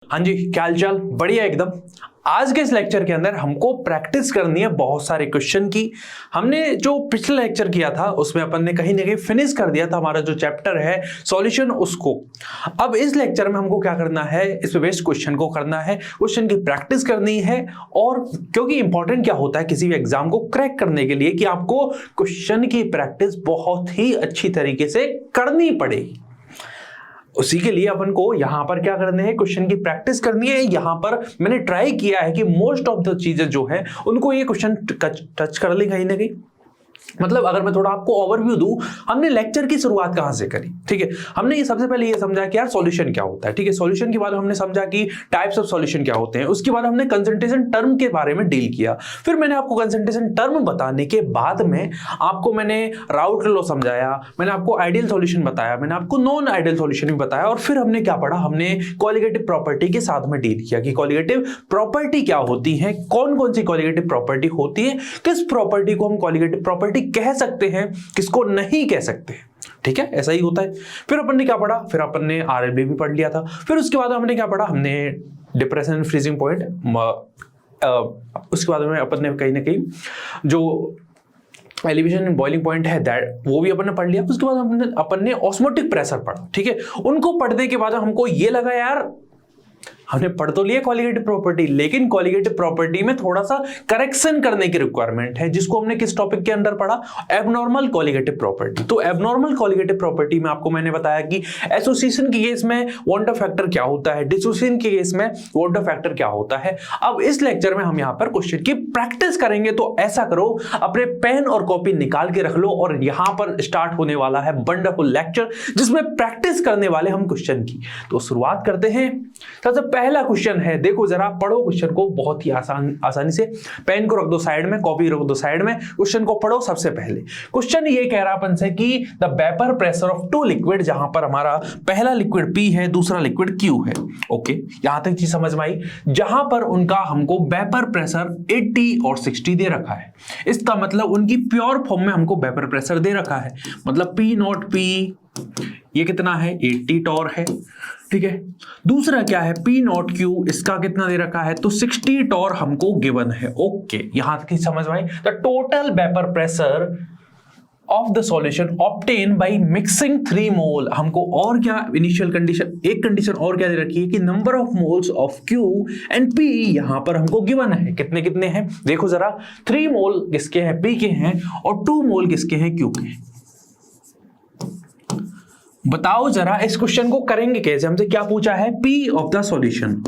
हाँ जी, क्या हालचाल? बढ़िया एकदम। आज के इस लेक्चर के अंदर हमको प्रैक्टिस करनी है बहुत सारे क्वेश्चन की। हमने जो पिछले लेक्चर किया था उसमें अपन ने कहीं ना कहीं फिनिश कर दिया था हमारा जो चैप्टर है सॉल्यूशन उसको। अब इस लेक्चर में हमको क्या करना है, इस पे बेस्ड क्वेश्चन को करना है, क्वेश्चन की प्रैक्टिस करनी है। और क्योंकि इंपॉर्टेंट क्या होता है किसी भी एग्जाम को क्रैक करने के लिए कि आपको क्वेश्चन की प्रैक्टिस बहुत ही अच्छी तरीके से करनी पड़ेगी। उसी के लिए अपन को यहां पर क्या करने हैं, क्वेश्चन की प्रैक्टिस करनी है। यहां पर मैंने ट्राई किया है कि मोस्ट ऑफ द चीजें जो है उनको ये क्वेश्चन टच कर ले कहीं ना कहीं। मतलब अगर मैं थोड़ा आपको ओवरव्यू दूं, हमने लेक्चर की शुरुआत कहां से करी, ठीक है। हमने ये सबसे पहले ये समझा कि यार सॉल्यूशन क्या होता है, ठीक है। सॉल्यूशन के बाद हमने समझा कि टाइप्स ऑफ सॉल्यूशन क्या होते हैं। उसके बाद हमने कंसंट्रेशन टर्म के बारे में डील किया। फिर मैंने आपको कंसंट्रेशन टर्म बताने के बाद में आपको मैंने राउट लॉ समझाया, मैंने आपको आइडियल सॉल्यूशन बताया, मैंने आपको नॉन आइडियल सॉल्यूशन भी बताया। और फिर हमने क्या पढ़ा, हमने कॉलिगेटिव प्रॉपर्टी के साथ में डील किया कि कॉलिगेटिव प्रॉपर्टी क्या होती है, कौन कौन सी कॉलिगेटिव प्रॉपर्टी होती है, किस प्रॉपर्टी को हम कॉलिगेटिव प्रॉपर्टी कह सकते हैं, किसको नहीं कह सकते, ठीक है। ऐसा ही होता है। फिर अपन ने क्या पढ़ा, फिर अपन ने आरएलबी भी पढ़ लिया था। फिर उसके बाद हमने क्या पढ़ा, हमने डिप्रेशन एंड फ्रीजिंग पॉइंट। उसके बाद में अपन ने कहीं ना कहीं जो एलिवेशन एंड बॉइलिंग पॉइंट है दैट वो भी अपन ने पढ़ लिया। उसके बाद अपन ने ऑस्मोटिक प्रेशर पढ़ा, ठीक है। उनको पढ़ने के बाद हमको ये लगा यार हमने पढ़ तो लिया कॉलिगेटिव प्रॉपर्टी, लेकिन कॉलिगेटिव प्रॉपर्टी में थोड़ा सा करेक्शन करने की रिक्वायरमेंट है, जिसको हमने किस टॉपिक के अंदर पढ़ा, एबनॉर्मल कॉलिगेटिव प्रॉपर्टी। तो एबनॉर्मल कॉलिगेटिव प्रॉपर्टी में आपको मैंने बताया कि एसोसिएशन के केस में वॉन्डर फैक्टर क्या होता है, डिसोसिएशन के केस में वॉन्डर फैक्टर क्या होता है। अब इस लेक्चर में हम यहाँ पर क्वेश्चन की प्रैक्टिस करेंगे। तो ऐसा करो, अपने पेन और कॉपी निकाल के रख लो और यहां पर स्टार्ट होने वाला है वंडरफुल लेक्चर जिसमें प्रैक्टिस करने वाले हम क्वेश्चन की। तो शुरुआत करते हैं। सबसे पहला क्वेश्चन है, देखो जरा पढ़ो क्वेश्चन को बहुत ही आसानी से। पेन को रख दो साइड में, कॉपी रख दो साइड में, क्वेश्चन को पढ़ो। सबसे पहले क्वेश्चन ये कह रहा अपन से कि the vapour pressure of two liquid, जहां पर हमारा पहला लिक्विड P है, दूसरा लिक्विड Q है। ओके, यहां तक चीज समझ में आई। जहां पर उनका हमको वेपर प्रेशर 80 और 60 दे रखा है, इसका मतलब उनकी प्योर फॉर्म में हमको वेपर प्रेशर दे रखा है। मतलब P नॉट P ये कितना है, 80 टॉर है, ठीक है। दूसरा क्या है, P नॉट Q, इसका कितना दे रखा है, तो 60 टॉर हमको गिवन है। ओके, यहां तक समझ में आई। The total vapour pressure of the solution obtain by mixing 3 mole. हमको और क्या इनिशियल कंडीशन, एक कंडीशन और क्या दे रखी है कि number of moles of Q and P यहां पर हमको गिवन है। कितने कितने हैं देखो जरा, 3 मोल किसके हैं, P के हैं, और 2 मोल किसके हैं, Q के। बताओ जरा इस क्वेश्चन को करेंगे कैसे। हमसे क्या पूछा है, P ऑफ द सॉल्यूशन,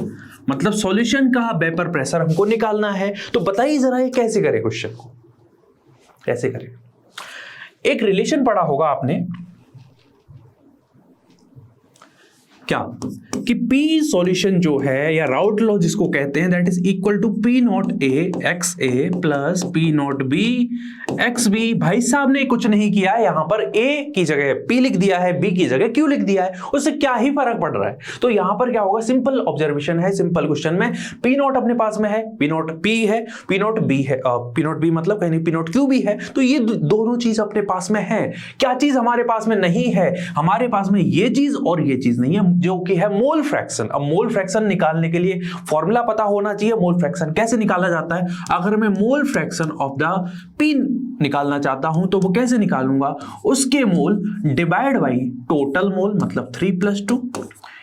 मतलब सॉल्यूशन का वेपर प्रेशर हमको निकालना है। तो बताइए जरा ये कैसे करें, क्वेश्चन को कैसे करें। एक रिलेशन पढ़ा होगा आपने, क्या कि P सॉल्यूशन जो है या राउट लॉ जिसको कहते हैं, that is equal to P not A x A plus P not B x B. भाई साहब ने कुछ नहीं किया है, यहां पर A की जगह P लिख दिया है, B की जगह Q लिख दिया है, उससे क्या ही फर्क पड़ रहा है। तो यहां पर क्या होगा, सिंपल ऑब्जर्वेशन है, सिंपल क्वेश्चन में P नॉट अपने पास में है, P नॉट P है, P नॉट B है, P नॉट B मतलब कहीं P नॉट Q भी है। तो ये दोनों चीज अपने पास में है। क्या चीज हमारे पास में नहीं है, हमारे पास में ये चीज और ये चीज नहीं है, जो कि है मोल फ्रैक्शन। अब मोल फ्रैक्शन निकालने के लिए फॉर्मूला पता होना चाहिए। मोल फ्रैक्शन कैसे निकाला जाता है, अगर मैं mole fraction of the P निकालना चाहता हूं तो वो कैसे निकालूंगा, उसके मोल डिवाइड बाई टोटल मोल, मतलब 3 + 2।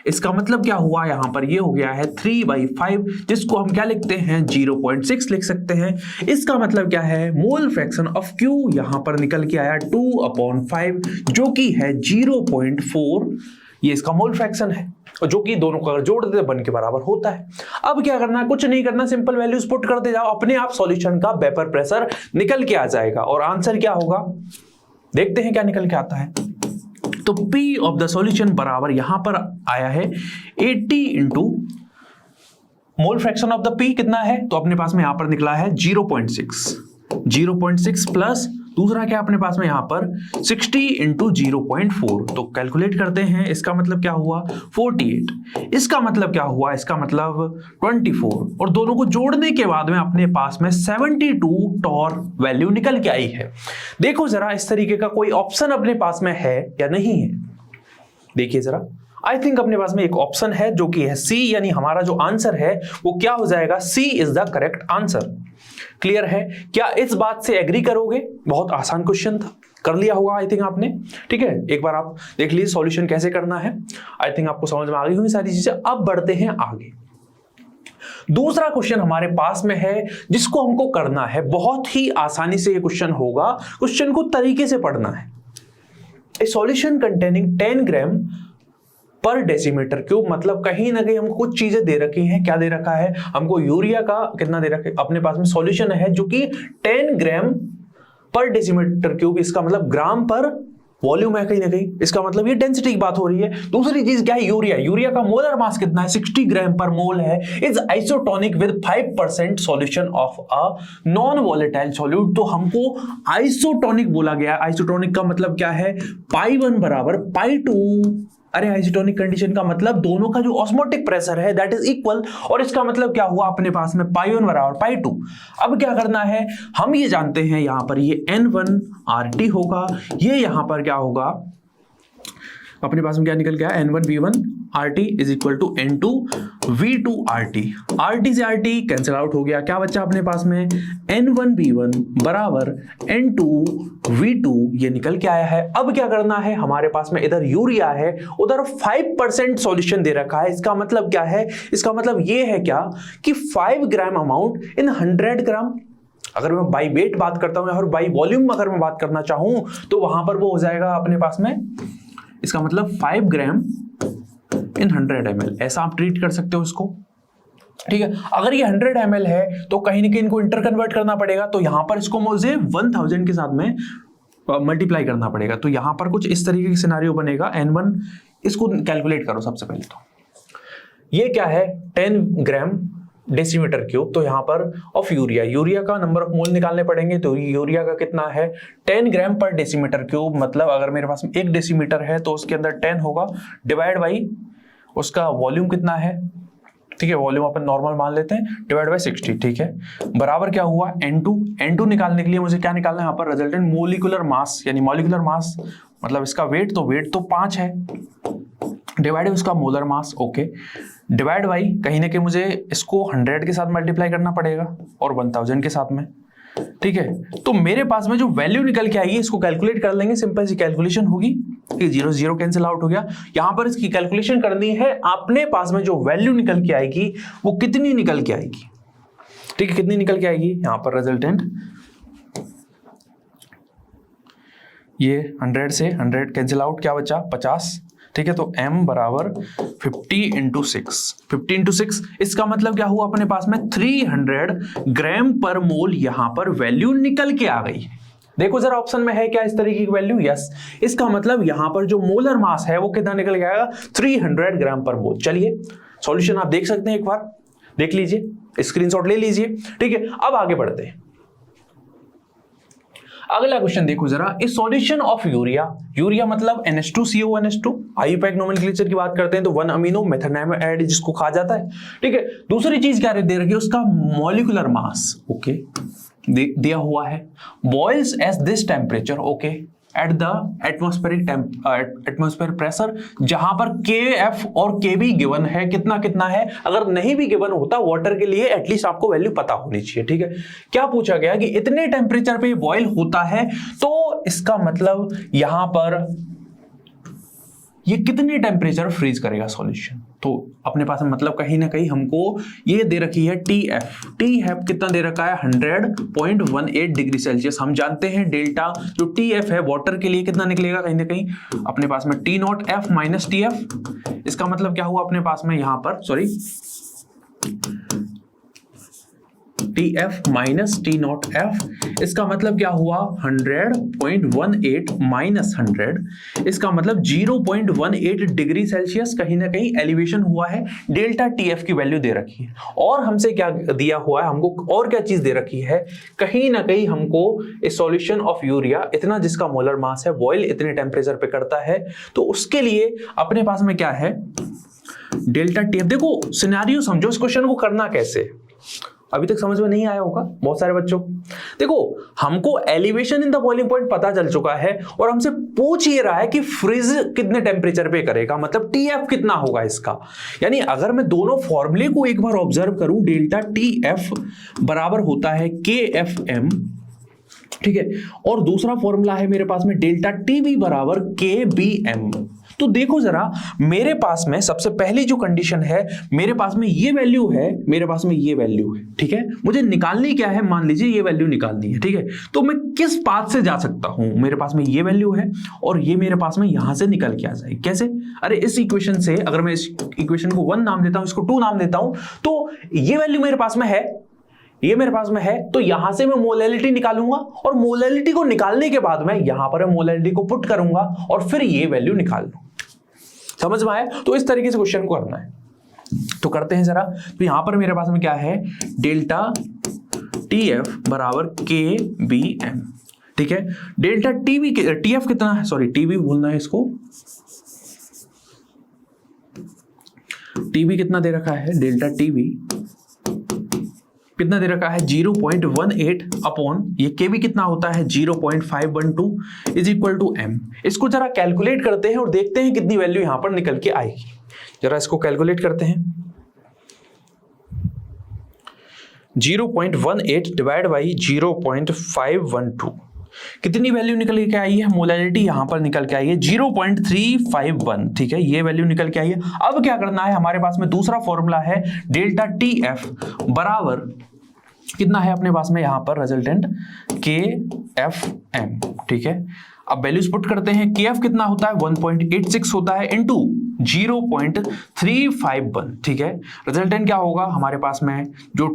इसका मतलब क्या हुआ, यहां पर ये हो गया है 3/5, जिसको हम क्या लिखते हैं, 0.6 लिख सकते हैं। इसका मतलब क्या है, मोल फ्रैक्शन ऑफ Q यहां पर निकल के आया 2/5, जो कि है 0.4। ये इसका मोल फ्रैक्शन है, और जो कि दोनों को अगर जोड़ देते 1 के बराबर होता है। अब क्या करना है, कुछ नहीं करना, सिंपल वैल्यूज पुट करते जाओ, अपने आप सॉल्यूशन का वेपर प्रेशर निकल के आ जाएगा। और आंसर क्या होगा, देखते हैं क्या निकल के आता है। तो P ऑफ द सॉल्यूशन बराबर यहां पर आया है 80 into mole fraction of the P कितना है, तो अपने पास में यहां पर निकला है 0.6 प्लस दूसरा क्या अपने पास में यहां पर 60 इंटू 0.4। तो कैलकुलेट करते हैं, इसका मतलब क्या हुआ 48, इसका मतलब क्या हुआ, इसका मतलब 24, और दोनों को जोड़ने के बाद में अपने पास में 72 टॉर वैल्यू निकल के आई है। देखो जरा इस तरीके का कोई ऑप्शन अपने पास में है या नहीं है, देखिए जरा आई थिंक अपने पास में एक ऑप्शन है जो कि है सी, यानी हमारा जो आंसर है वो क्या हो जाएगा, C is the correct answer. Clear है? क्या इस बात से एग्री करोगे? बहुत आसान क्वेश्चन था, कर लिया होगा आई थिंक आपने। ठीक है, एक बार आप देख लीजिए सॉल्यूशन कैसे करना है। आई थिंक आपको समझ में आ गई होंगी सारी चीजें। अब बढ़ते हैं आगे। दूसरा क्वेश्चन हमारे पास में है जिसको हमको करना है, बहुत ही आसानी से ये क्वेश्चन होगा। क्वेश्चन को तरीके से पढ़ना है। ए सॉल्यूशन कंटेनिंग 10 ग्राम पर डेसीमीटर क्यूब, मतलब कहीं ना कहीं हमको कुछ चीजें दे रखी हैं। क्या दे रखा है हमको? यूरिया का कितना दे रखा है अपने पास में, सॉल्यूशन है जो कि 10 ग्राम पर डेसीमीटर क्यूब, इसका मतलब ग्राम पर वॉल्यूम है कहीं ना कहीं, इसका मतलब ये डेंसिटी की बात हो रही है। दूसरी चीज क्या है? यूरिया। यूरिया का मोलर मास कितना है? 60 ग्राम पर मोल है। Is isotonic with 5% solution of a non volatile solute. तो हमको आइसोटोनिक बोला गया। आइसोटोनिक का मतलब क्या है? पाई1 बराबर पाई2। अरे आइसोटोनिक कंडीशन का मतलब दोनों का जो ऑस्मोटिक प्रेशर है दैट इज इक्वल, और इसका मतलब क्या हुआ अपने पास में पाई1 बराबर पाई2। अब क्या करना है, हम ये जानते हैं यहां पर ये N1 RT होगा, ये यहां पर क्या होगा अपने पास में, क्या निकल गया? N1 V1 RT is equal to N2 V2 RT। RT से RT कैंसिल आउट हो गया, क्या बच्चा अपने पास में? N1 V1 बराबर N2 V2, ये निकल के आया है। अब क्या करना है, हमारे पास में इधर यूरिया है, उधर 5% सॉल्यूशन दे रखा है। इसका मतलब क्या है? इसका मतलब ये है क्या कि 5 ग्राम अमाउंट इन 100 ग्राम। अगर मैं बाई वेट बात करता हूं या फिर बाई वॉल्यूम अगर मैं बात करना चाहूं तो वहां पर वो हो जाएगा अपने पास में, इसका मतलब 5 ग्राम इन 100 ml, ऐसा आप ट्रीट कर सकते हो इसको। ठीक है, अगर ये 100 ml है तो कहीं ना कहीं इनको इंटर कन्वर्ट करना पड़ेगा, तो यहां पर इसको मुझे 1000 के साथ में मल्टीप्लाई करना पड़ेगा। तो यहां पर कुछ इस तरीके का सिनेरियो बनेगा। N1 इसको कैलकुलेट करो सबसे पहले। तो ये क्या है? 10 ग्राम डेसीमीटर क्यूब, तो यहां पर ऑफ यूरिया, यूरिया का नंबर ऑफ मोल निकालने पड़ेंगे। तो यूरिया का कितना है? 10 ग्राम पर डेसीमीटर क्यूब, मतलब अगर मेरे पास में 1 डेसीमीटर है तो उसके अंदर 10 होगा, डिवाइड बाई उसका वॉल्यूम कितना है, ठीक है, वॉल्यूम अपन नॉर्मल मान लेते हैं, डिवाइड बाई 60। ठीक है, बराबर क्या हुआ? N2 निकालने के लिए मुझे क्या निकालना है यहाँ पर? रिजल्टेंट मोलिकुलर मास, यानी मोलिकुलर मास मतलब इसका वेट, तो वेट तो 5 है, डिवाइड उसका molar mass. Okay, divide by कहीं ना कहीं मुझे इसको 100 के साथ मल्टीप्लाई करना पड़ेगा और 1000 के साथ में। ठीक है, तो मेरे पास में जो वैल्यू निकल के आएगी इसको कैलकुलेट कर लेंगे, सिंपल सी कैलकुलेशन होगी। 0 0 कैंसिल आउट हो गया। यहां पर इसकी कैलकुलेशन करनी है, अपने पास में जो वैल्यू निकल के आएगी वो कितनी निकल के आएगी। ठीक है, कितनी निकल के आएगी यहां पर रिजल्टेंट, ये 100 से 100 कैंसिल आउट, क्या बचा? 50। ठीक है, तो m बराबर 50 इंटू 6, 50 इंटू 6, इसका मतलब क्या हुआ अपने पास में? 300 ग्राम पर मोल यहां पर वैल्यू निकल के आ गई। देखो जरा ऑप्शन में है क्या इस तरीके की वैल्यू? यस, इसका मतलब यहां पर जो मोलर मास है वो कितना निकल के आएगा? 300 ग्राम पर मोल। चलिए सॉल्यूशन आप देख सकते हैं, एक बार देख लीजिए, स्क्रीनशॉट ले लीजिए। ठीक है, अब आगे बढ़ते हैं। अगला क्वेश्चन देखो जरा, इस सॉल्यूशन ऑफ यूरिया, यूरिया मतलब NH2CO, आईयूपैक नोमेनक्लेचर की बात करते हैं तो 1 अमीनो मेथानामाइड जिसको कहा जाता है। ठीक है, दूसरी चीज क्या दे रखी है? उसका मॉलिक्यूलर मास। ओके, दिया हुआ है, boils at this temperature, okay, at the atmospheric pressure, जहां पर KF और KB गिवन है, कितना कितना है। अगर नहीं भी गिवन होता वाटर के लिए एटलीस्ट आपको वैल्यू पता होनी चाहिए। ठीक है, क्या पूछा गया कि इतने टेम्परेचर पे बॉयल होता है, तो इसका मतलब यहां पर ये कितने टेम्परेचर फ्रीज करेगा सॉल्यूशन। तो अपने पास मतलब कहीं ना कहीं हमको ये दे रखी है TF कितना दे रखा है? 100.18 डिग्री सेल्सियस। हम जानते हैं डेल्टा जो TF है वाटर के लिए कितना निकलेगा, कहीं ना कहीं अपने पास में T0F माइनस TF। इसका मतलब क्या हुआ अपने पास में यहां पर, सॉरी, TF माइनस T0F, इसका मतलब क्या हुआ? 100.18 माइनस 100, इसका मतलब 0.18 डिग्री सेल्सियस कहीं ना कहीं एलिवेशन हुआ है। डेल्टा TF की वैल्यू दे रखी है, और हमसे क्या दिया हुआ है, हमको और क्या चीज दे रखी है, कहीं ना कहीं हमको इस सॉल्यूशन ऑफ यूरिया इतना जिसका मोलर मास है बॉयल इतने टेम्परेचर पे करता है, तो उसके लिए अपने पास में क्या है? Delta TF। देखो सिनेरियो समझो, इस क्वेश्चन को करना कैसे। अभी तक समझ में नहीं आया होगा बहुत सारे बच्चों। देखो हमको elevation in the boiling point पता चल चुका है और हमसे पूछ ये रहा है कि फ्रीज कितने टेम्परेचर पे करेगा, मतलब टीएफ कितना होगा इसका। यानी अगर मैं दोनों फॉर्मूले को एक बार ऑब्जर्व करूं, डेल्टा टीएफ बराबर होता है केएफएम, ठीक है, और दूसरा फॉर्मूला है मेरे पास में डेल्टा टीवी बराबर केबीएम। तो देखो जरा, मेरे पास में सबसे पहली जो कंडीशन है, मेरे पास में ये वैल्यू है, मेरे पास में ये वैल्यू है, ठीक है, मुझे निकालनी क्या है, मान लीजिए ये वैल्यू निकालनी है, ठीक है, तो मैं किस पाथ से जा सकता हूं, मेरे पास में ये वैल्यू है और ये मेरे पास में यहां से निकल के आ जाए। कैसे? अरे इस इक्वेशन से अगर मैं इस इक्वेशन को 1 नाम देता हूं, इसको 2 नाम देता हूं, तो ये वैल्यू मेरे पास में है, ये मेरे पास में है, तो यहां से मैं मोलैलिटी निकालूंगा और मोलैलिटी को निकालने के बाद में यहां पर मोलैलिटी को पुट करूंगा और फिर ये वैल्यू निकाल लूं। समझ में आया? तो इस तरीके से क्वेश्चन को करना है, तो करते हैं जरा। तो यहां पर मेरे पास में क्या है, डेल्टा टीएफ बराबर के बी एम, ठीक है। डेल्टा टीवी टीएफ कितना है, सॉरी टीवी बोलना है इसको, टीवी कितना दे रखा है, डेल्टा टीवी कितना दे रखा है 0.18 अपॉन ये केवी कितना होता है 0.512 इज इक्वल टू एम। इसको जरा कैलकुलेट करते हैं और देखते हैं कितनी वैल्यू यहां पर निकल के आएगी। जरा इसको कैलकुलेट करते हैं। 0.18 डिवाइड बाई 0.512 कितनी वैल्यू निकल के आई है, मोलैलिटी यहां पर निकल के आई है 0.351, ठीक है, ये वैल्यू निकल के आई है। अब क्या करना है, हमारे पास में दूसरा फॉर्मूला है डेल्टा टीएफ बराबर कितना है अपने पास में यहां पर रिजल्टेंट के एफ एम, ठीक है। अब वैल्यूज पुट करते हैं, के एफ कितना होता है 1.86 होता है इनटू 0.351, ठीक है। रिजल्टेंट क्या होगा हमारे पास में, जो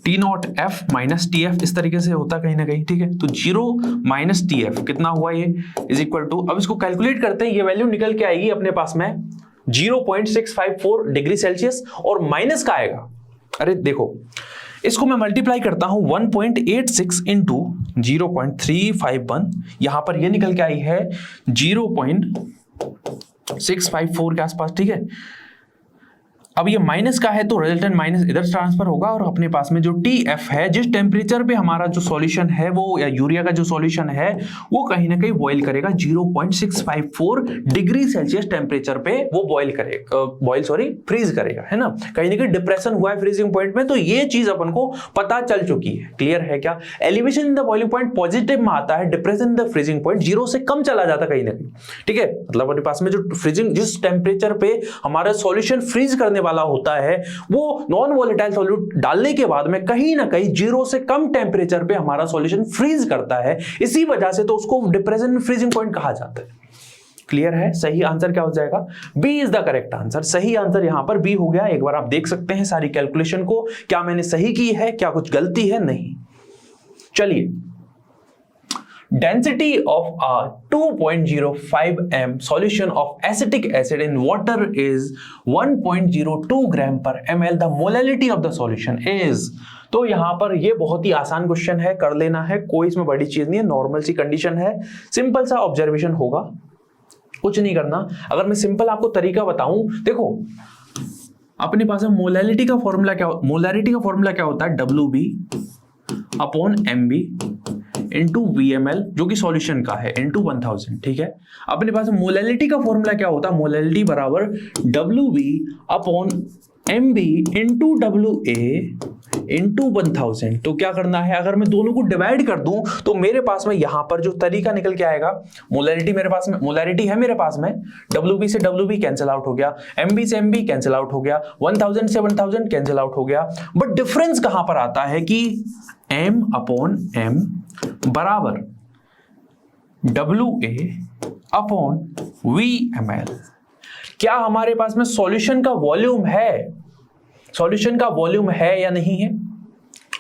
T not F minus T F इस तरीके से होता कहीं ना कहीं, ठीक है। तो 0 माइनस टी एफ कितना हुआ ये इज इक्वल टू, अब इसको कैलकुलेट करते हैं, ये वैल्यू निकल के आएगी अपने पास में 0.654 डिग्री सेल्सियस और माइनस का आएगा, अरे देखो इसको मैं मल्टीप्लाई करता हूं 1.86 इंटू 0.351, यहां पर ये निकल के आई है 0.654 के आसपास, ठीक है। अब ये माइनस का है तो रिजल्टेंट माइनस इधर ट्रांसफर होगा और अपने पास में जो टीएफ है, जिस टेम्परेचर पे हमारा जो सॉल्यूशन है वो, या यूरिया का जो सॉल्यूशन है वो कहीं ना कहीं बॉईल करेगा 0.654 डिग्री सेल्सियस टेम्परेचर पे वो बॉईल करेगा, फ्रीज करेगा, है ना। कहीं ना कहीं डिप्रेशन हुआ है फ्रीजिंग पॉइंट में, तो ये चीज अपन को पता चल चुकी है। क्लियर है क्या? Elevation in the boiling point positive में आता है, depression in the freezing point 0 से कम चला जाता कहीं ना कहीं, ठीक है। मतलब अपने पास में जो फ्रीजिंग, जिस टेम्परेचर पे हमारा सॉल्यूशन फ्रीज करने वाला होता है, वो नॉन वोलेटाइल सॉल्यूट डालने के बाद में कहीं ना कहीं 0 से कम टेम्परेचर पे हमारा सॉल्यूशन फ्रीज करता है, इसी वजह से तो उसको डिप्रेशन फ्रीजिंग पॉइंट कहा जाता है। क्लियर है? सही आंसर क्या हो जाएगा, B is the correct answer. सही आंसर यहां पर बी हो गया। एक बार आप देख सकते हैं सारी कैलकुलेशन को, क्या मैंने सही की है, क्या कुछ गलती है, नहीं। चलिए, density of a 2.05 m solution of acetic acid in water is 1.02 gram per ml. The molality of the solution is, तो यहां पर ये बहुत ही आसान क्वेश्चन है, कर लेना है, कोई इसमें बड़ी चीज नहीं है, नॉर्मल सी कंडीशन है, सिंपल सा ऑब्जर्वेशन होगा, कुछ नहीं करना। अगर मैं सिंपल आपको तरीका बताऊं, देखो अपने पास मोलैलिटी का फॉर्मूला क्या, मोलैलिटी का फॉर्मूला क्या होता है, WB upon MB into VML, जो कि सॉल्यूशन का है, इंटू 1000, ठीक है। अपने पास मोलैलिटी का फॉर्मूला क्या होता है, मोलैलिटी बराबर WB upon MB into WA into 1000। तो क्या करना है, अगर मैं दोनों को डिवाइड कर दूं तो मेरे पास में यहां पर जो तरीका निकल के आएगा, मोलैलिटी मेरे पास में, मोलैलिटी है मेरे पास में, WB से WB कैंसिल आउट हो गया, MB से MB कैंसिल आउट हो गया, 1000 से 1000 कैंसिल आउट हो गया। बट डिफरेंस कहां पर आता है कि M अपॉन M बराबर WA अपॉन VML। क्या हमारे पास में सॉल्यूशन का वॉल्यूम है, सॉल्यूशन का वॉल्यूम है या नहीं है,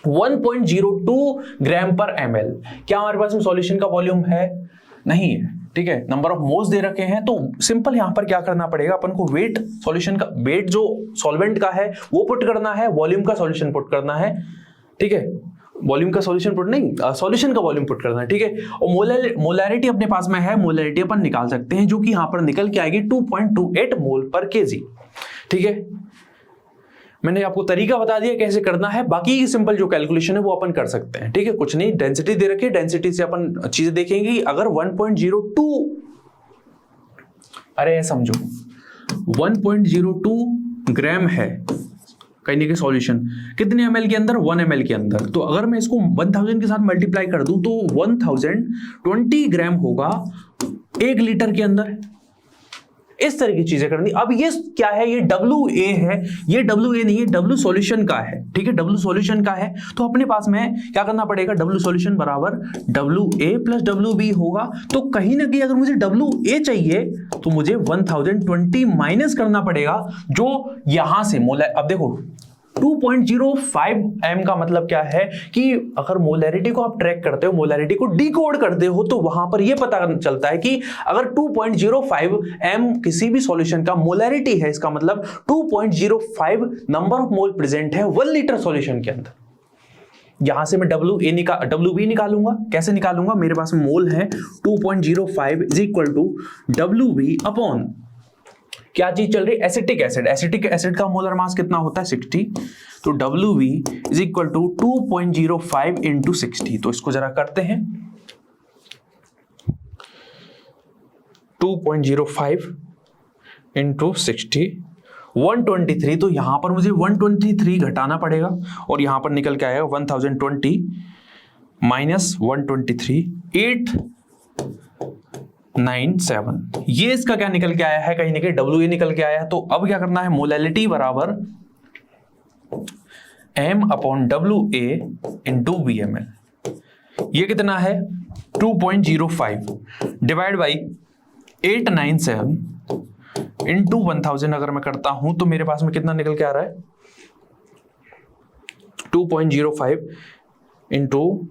1.02 ग्राम पर ml। क्या हमारे पास में सॉल्यूशन का वॉल्यूम है, नहीं है, ठीक है। नंबर ऑफ मोल्स दे रखे हैं, तो सिंपल यहां पर क्या करना पड़ेगा, अपन को वेट, सॉल्यूशन का वेट जो सॉल्वेंट का है वो पुट करना है, वॉल्यूम का सॉल्यूशन पुट करना है, ठीक है। वॉल्यूम का सॉल्यूशन पुट नहीं, सॉल्यूशन का वॉल्यूम पुट करना है, ठीक है। और मोलैरिटी अपने पास में है, मोलैरिटी अपन निकाल सकते हैं, जो कि यहां पर निकल के आएगी 2.28 मोल पर केजी, ठीक है। मैंने आपको तरीका बता दिया कैसे करना है, बाकी सिंपल जो कैलकुलेशन है वो अपन कर सकते हैं, ठीक है। कुछ नहीं, डेंसिटी दे रखी है, डेंसिटी से अपन चीजें देखेंगे। अगर 1.02, अरे समझो 1.02 ग्राम है कहीं ना कहीं सॉल्यूशन, कितने ml के अंदर, 1 ml के अंदर। तो अगर मैं इसको 1000 के साथ मल्टीप्लाई कर दूं तो 1020 ग्राम होगा 1 लीटर के अंदर। इस तरह की चीजें करनी। अब ये क्या है, ये WA है, ये WA नहीं है, W सॉल्यूशन का है, ठीक है, W सॉल्यूशन का है। तो अपने पास में क्या करना पड़ेगा, W सॉल्यूशन बराबर WA प्लस WB होगा। तो कहीं ना कहीं अगर मुझे WA चाहिए तो मुझे 1020 माइनस करना पड़ेगा, जो यहां से मोलर, अब देखो 2.05 m का मतलब क्या है कि अगर मोलैरिटी को आप ट्रैक करते हो, मोलैरिटी को डिकोड करते हो, तो वहां पर यह पता चलता है कि अगर 2.05 m किसी भी सॉल्यूशन का मोलैरिटी है, इसका मतलब 2.05 नंबर ऑफ मोल प्रेजेंट है 1 लीटर सॉल्यूशन के अंदर। यहां से मैं WB निकालूंगा। कैसे निकालूंगा, मेरे पास मोल है 2.05 is equal to WB upon क्या चीज चल रही है, एसिटिक एसिड। एसिटिक एसिड का मोलर मास कितना होता है, 60। तो WB is equal to 2.05 into 60। तो इसको जरा करते हैं, 2.05 इंटू 60 123। तो यहां पर मुझे 123 घटाना पड़ेगा और यहां पर निकल के आएगा 1020 माइनस 123 897। ये इसका क्या निकल के आया है, कहीं ना कहीं WA निकल के आया है। तो अब क्या करना है, मोलैलिटी बराबर M upon WA into VML। ये कितना है 2.05 डिवाइड बाई 897 इंटू 1000 अगर मैं करता हूं तो मेरे पास में कितना निकल के आ रहा है, 2.05 इंटू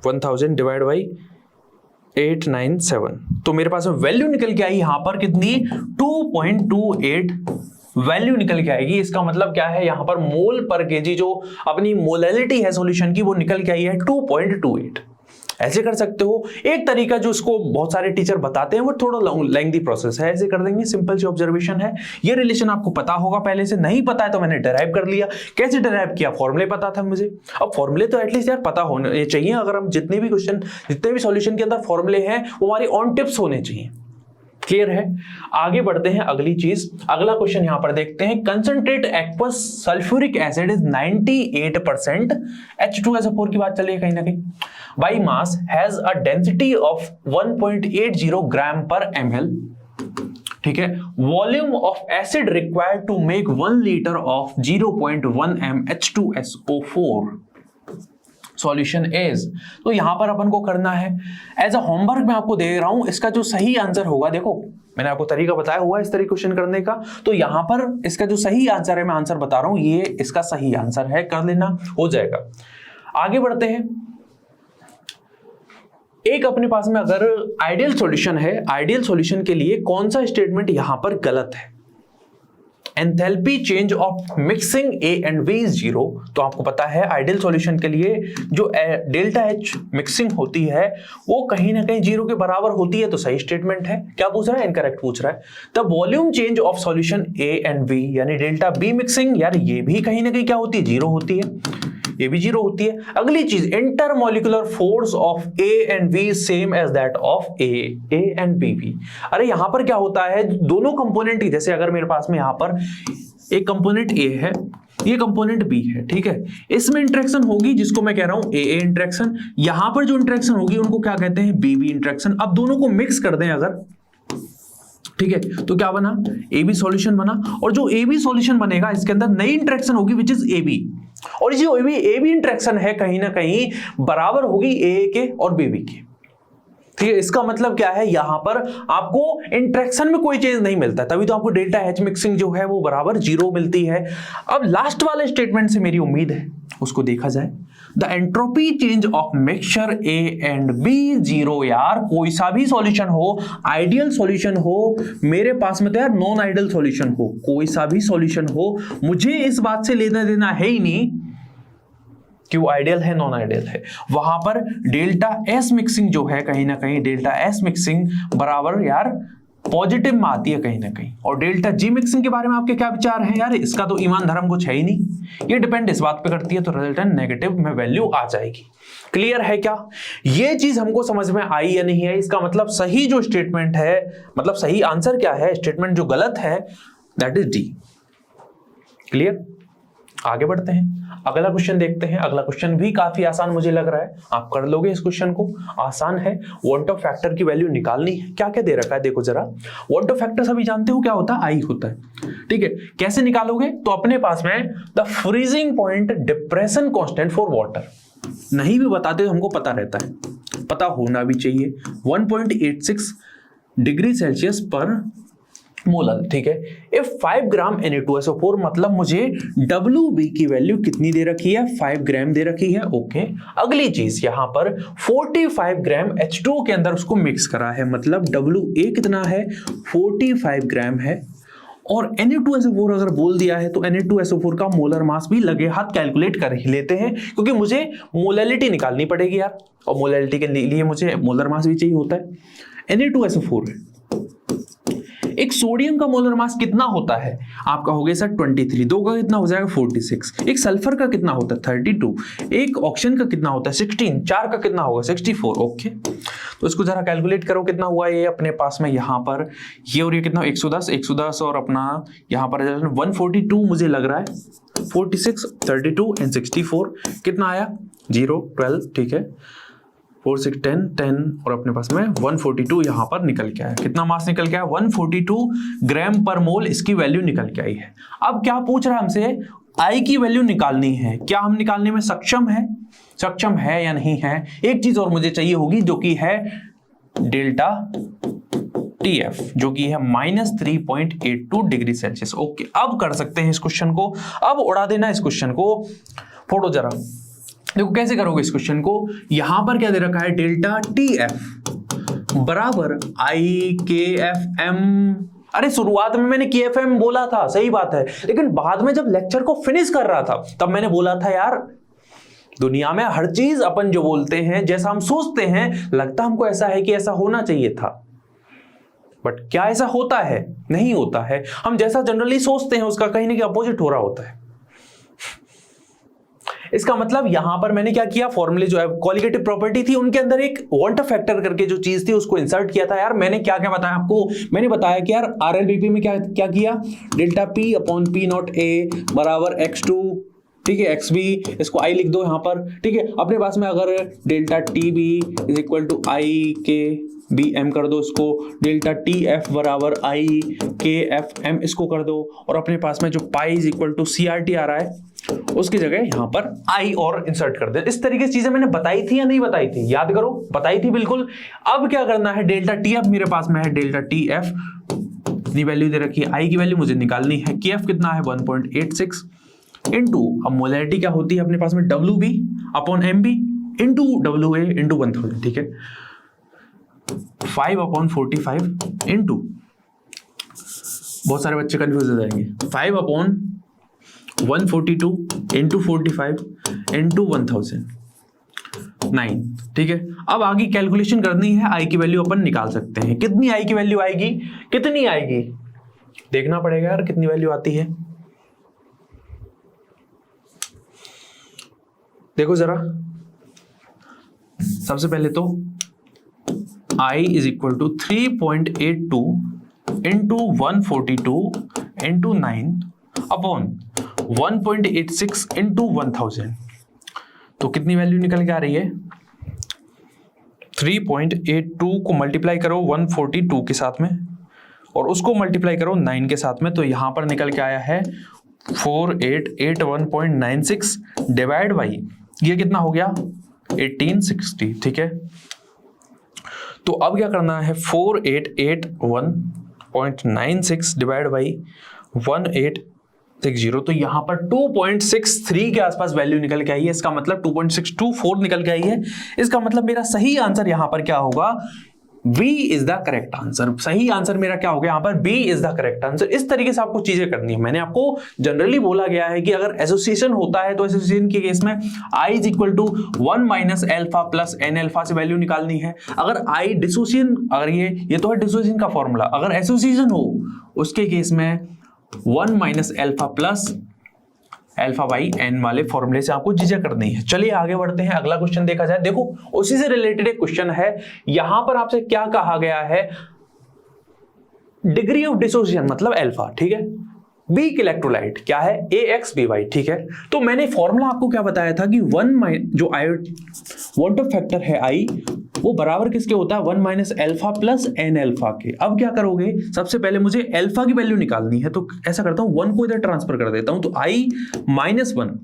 1000 डिवाइड बाई 897। तो मेरे पास वैल्यू निकल के आई यहां पर कितनी, 2.28 वैल्यू निकल के आएगी। इसका मतलब क्या है, यहां पर मोल पर केजी जो अपनी मोलैलिटी है सॉल्यूशन की वो निकल के आई है 2.28। ऐसे कर सकते हो। एक तरीका जो इसको बहुत सारे टीचर बताते हैं वो थोड़ा लेंथी प्रोसेस है, ऐसे कर देंगे, सिंपल सी ऑब्जर्वेशन है। ये रिलेशन आपको पता होगा पहले से, नहीं पता है तो मैंने डिराइव कर लिया। कैसे डिराइव किया, फॉर्मूले पता था मुझे। अब फॉर्मूले तो एटलीस्ट यार पता होने चाहिए। अगर हम जितने भी क्वेश्चन, जितने भी सॉल्यूशन के अंदर फॉर्मूले हैं वो हमारी ऑन टिप्स होने चाहिए। क्लियर है, आगे बढ़ते हैं। अगली चीज, अगला क्वेश्चन यहां पर देखते हैं। Concentrate aqueous sulphuric acid is 98% H2SO4 की बात चली है कहीं ना कहीं, by mass has a density of 1.80 gram per ml। ठीक है, volume of acid required to make 1 litre of 0.1 m H2SO4 solution is. तो यहां पर अपन को करना है, एज अ होमवर्क मैं आपको दे रहा हूं, इसका जो सही आंसर होगा, देखो मैंने आपको तरीका बताया हुआ है इस तरह क्वेश्चन करने का, तो यहां पर इसका जो सही आंसर है, मैं आंसर बता रहा हूं, ये इसका सही आंसर है, कर लेना, हो जाएगा। आगे बढ़ते हैं। एक अपने पास में अगर आइडियल सॉल्यूशन है, आइडियल सॉल्यूशन के लिए कौन सा स्टेटमेंट यहां पर गलत है, enthalpy change of mixing A and B is 0। तो आपको पता है आइडियल सॉल्यूशन के लिए जो डेल्टा H मिक्सिंग होती है वो कहीं ना कहीं 0 के बराबर होती है, तो सही स्टेटमेंट है। क्या पूछ रहा है, इनकरेक्ट पूछ रहा है। The volume change of solution A and B यानी डेल्टा B मिक्सिंग, यार ये भी कहीं ना कहीं क्या होती है, 0 होती है, ये भी 0 होती है। अगली चीज, intermolecular force of A and B same as that of A and B भी। अरे यहां पर क्या होता है, दोनों कंपोनेंट की, जैसे अगर मेरे पास में यहां पर एक कंपोनेंट A है, ये कंपोनेंट B है, ठीक है, इसमें इंटरेक्शन होगी जिसको मैं कह रहा हूं AA इंटरेक्शन, यहां पर जो इंटरेक्शन होगी उनको क्या कहते हैं, BB इंटरेक्शन। अब दोनों को मिक्स कर दें अगर, ठीक है, तो क्या बना, AB सॉल्यूशन बना। और जो AB सॉल्यूशन बनेगा इसके अंदर नई इंटरेक्शन होगी विच इज AB, और जो AB इंटरेक्शन है कहीं ना कहीं बराबर होगी AA के और BB के। ठीक है, इसका मतलब क्या है, यहां पर आपको इंटरेक्शन में कोई चेंज नहीं मिलता, तभी तो आपको डेल्टा H मिक्सिंग जो है वो बराबर 0 मिलती है। अब लास्ट वाले स्टेटमेंट से मेरी उम्मीद है उसको देखा जाए। The entropy change of mixture A and B 0। यार कोई सा भी सॉल्यूशन हो, आइडियल सॉल्यूशन हो, मेरे पास में तो यार नॉन आइडियल सॉल्यूशन हो, कोई सा भी सॉल्यूशन हो, मुझे इस बात से लेना देना है ही नहीं कि वो आइडियल है नॉन आइडियल है। वहां पर डेल्टा S मिक्सिंग जो है, कहीं ना कहीं डेल्टा S मिक्सिंग बराबर यार पॉजिटिव में आती है कहीं ना कहीं। और डेल्टा जी मिक्सिंग के बारे में आपके क्या विचार हैं यार? इसका तो ईमान धर्म कुछ है ही नहीं, ये डिपेंड इस बात पे करती है, तो रिजल्टेंट नेगेटिव में वैल्यू आ जाएगी। क्लियर है क्या? ये चीज हमको समझ में आई या नहीं है? इसका मतलब सही जो स्टेटमेंट है, मतलब सही आंसर क्या है, स्टेटमेंट जो गलत है दैट इज डी। क्लियर? आगे बढ़ते हैं, अगला क्वेश्चन देखते हैं। अगला क्वेश्चन भी काफी आसान मुझे लग रहा है, आप कर लोगे इस क्वेश्चन को, आसान है। वांट ऑफ फैक्टर की वैल्यू निकालनी है। क्या क्या दे रखा है देखो जरा। वांट ऑफ फैक्टर सभी जानते हो क्या होता है? आई होता है, ठीक है। कैसे निकालोगे? तो अपने पास में the freezing point depression constant for water, नहीं भी बताते हमको पता रहता है, पता होना भी चाहिए। 1.86 डिग्री सेल्सियस पर मोलर, ठीक है। इफ 5 ग्राम Na2SO4, मतलब मुझे WB की वैल्यू कितनी दे रखी है? 5 ग्राम दे रखी है, ओके। अगली चीज यहां पर 45 ग्राम H2O के अंदर उसको मिक्स करा है, मतलब WA कितना है? 45 ग्राम है। और Na2SO4 अगर बोल दिया है तो Na2SO4 का मोलर मास भी लगे हाथ कैलकुलेट कर ही लेते हैं, क्योंकि मुझे मोलैलिटी निकालनी पड़ेगी यार, और मोलैलिटी के लिए मुझे मोलर मास भी चाहिए होता है। Na2SO4 है। एक सोडियम का मोलर मास कितना होता है? आपका हो गया सर 23, दो का कितना हो जाएगा? 46। एक सल्फर का कितना होता है? 32। एक ऑक्सीजन का कितना होता है? 16। चार का कितना होगा? 64, ओके। तो इसको जरा कैलकुलेट करो कितना हुआ ये अपने पास में। यहाँ पर ये और ये कितना? 110 और अपना यहाँ पर 142 मुझे लग रहा है। 46, 32 एंड 64 कितना आया? 0, 12, ठीक है। 4, 6, 10 और अपने पास में 142 यहां पर निकल के आया। कितना मास निकल के आया? 142 ग्राम पर मोल इसकी वैल्यू निकल के आई है। अब क्या पूछ रहा है हमसे? आई की वैल्यू निकालनी है। क्या हम निकालने में सक्षम है या नहीं है? एक चीज और मुझे चाहिए होगी जो कि है डेल्टा TF, जो कि है -3.82 डिग्री सेल्सियस। ओके, अब कर सकते हैं इस क्वेश्चन को, अब उड़ा देना इस क्वेश्चन को। फोटो जरा देखो कैसे करोगे इस क्वेश्चन को। यहां पर क्या दे रखा है? डेल्टा TF बराबर IKFM। अरे शुरुआत में मैंने KFM बोला था, सही बात है, लेकिन बाद में जब लेक्चर को फिनिश कर रहा था तब मैंने बोला था यार दुनिया में हर चीज अपन जो बोलते हैं, जैसा हम सोचते हैं, लगता हमको ऐसा है कि ऐसा होना चाहिए था, बट क्या ऐसा होता है? नहीं होता है। हम जैसा जनरली सोचते हैं उसका कहीं ना कहीं अपोजिट हो रहा होता है। इसका मतलब यहां पर मैंने क्या किया? फॉर्मूले जो है क्वालिटेटिव प्रॉपर्टी थी, उनके अंदर एक वांट ऑफ फैक्टर करके जो चीज थी उसको इंसर्ट किया था। यार मैंने क्या क्या बताया आपको? मैंने बताया कि यार RLBP में क्या क्या किया? डेल्टा P अपॉन P0A बराबर x2, ठीक है, XB, इसको I लिख दो यहां पर, ठीक है। अपने पास में अगर delta TB is equal to IKBM कर दो, इसको डेल्टा TF बराबर IKFM इसको कर दो, और अपने पास में जो pi is equal to CRT आ रहा है उसकी जगह यहां पर I और इंसर्ट कर दे। इस तरीके से चीजें मैंने बताई थी या नहीं बताई थी? याद करो, बताई थी बिल्कुल। अब क्या करना है? डेल्टा TF मेरे पास में है, डेल्टा TF इतनी वैल्यू दे रखी है, I की वैल्यू मुझे निकालनी है। KF कितना है? 1.86 इंटू, अब मोलैरिटी क्या होती है अपने पास में? WB upon MB into WA into 1000, ठीक है। 5 अपॉन 45 इंटू, बहुत सारे बच्चे कंफ्यूज हो जाएंगे, 5 अपॉन 142 इंटू 45 इंटू 1000, 9, ठीक है। अब आगे कैलकुलेशन करनी है, आई की वैल्यू अपन निकाल सकते हैं। कितनी आई की वैल्यू आएगी? कितनी आएगी देखना पड़ेगा यार, कितनी वैल्यू आती है। देखो जरा, सबसे पहले तो I is equal to 3.82 into 142 into 9 upon 1.86 into 1000, तो कितनी वैल्यू निकल के आ रही है? 3.82 को मल्टीप्लाई करो 142 के साथ में और उसको मल्टीप्लाई करो 9 के साथ में, तो यहां पर निकल के आया है 4881.96 डिवाइड बाई ये कितना हो गया? 1860, ठीक है। तो अब क्या करना है? 4881.96 डिवाइड बाई 1860, तो यहां पर 2.63 के आसपास वैल्यू निकल के आई है। इसका मतलब 2.624 निकल के आई है। इसका मतलब मेरा सही आंसर यहां पर क्या होगा? B is the correct answer. सही आंसर मेरा क्या हो गया यहाँ पर, B is the correct answer. इस तरीके से आपको चीजें करनी है। मैंने आपको जनरली बोला गया है कि अगर एसोसिएशन होता है तो एसोसिएशन के केस में i is equal to 1 minus alpha plus n alpha से वैल्यू निकालनी है। अगर i डिसोसिएशन, अगर ये तो है डिसोसिएशन का फॉर्मूला, अगर एसोसिएशन हो उसके केस में 1 minus alpha plus alpha by n वाले फॉर्मूले से आपको चीजें करनी है। चलिए आगे बढ़ते हैं, अगला क्वेश्चन देखा जाए। देखो उसी से रिलेटेड एक क्वेश्चन है। यहां पर आपसे क्या कहा गया है, डिग्री ऑफ डिसोसिएशन मतलब अल्फा, ठीक है। बी इलेक्ट्रोलाइट क्या है, AXBY, ठीक है। तो मैंने फॉर्मूला आपको क्या बताया था कि जो वॉट ऑफ फैक्टर है I, वो बराबर किसके होता है, 1 minus alpha plus n alpha के। अब क्या करोगे, सबसे पहले मुझे एल्फा की वैल्यू निकालनी है, तो ऐसा करता हूं 1 को इधर ट्रांसफर कर देता हूं, तो I माइनस 1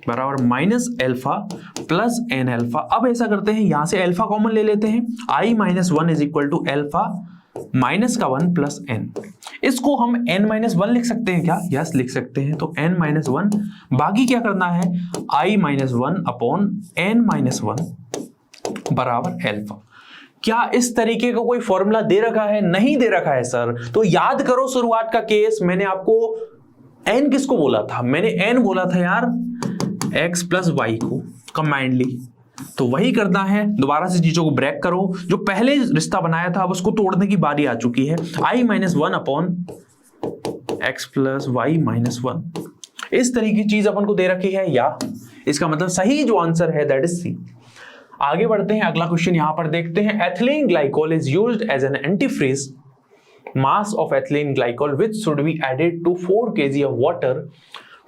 बराबर minus alpha plus n alpha. अब ऐसा करते हैं, यहां से एल्फा कॉमन ले लेते हैं, I minus 1 is equal to alpha minus का 1 प्लस एन। इसको हम n माइनस 1 लिख सकते हैं क्या, यस लिख सकते हैं। तो n माइनस 1, बाकी क्या करना है, I minus 1 upon n minus 1 बराबर एल्फा। क्या इस तरीके का कोई फॉर्मूला दे रखा है, नहीं दे रखा है सर। तो याद करो शुरुआत का केस, मैंने आपको n किसको बोला था, मैंने n बोला था यार x प्लस वाई को कंबाइंडली। तो वही करना है, दोबारा से चीजों को ब्रेक करो, जो पहले रिश्ता बनाया था अब उसको तोड़ने की बारी आ चुकी है। I minus 1 upon x plus y minus 1, इस तरीके की चीज अपन को दे रखी है, या इसका मतलब सही जो आंसर है दैट इज सी। आगे बढ़ते हैं, अगला क्वेश्चन यहां पर देखते हैं। Ethylene glycol is used as an antifreeze. Mass of ethylene glycol which should be added to 4 kg of water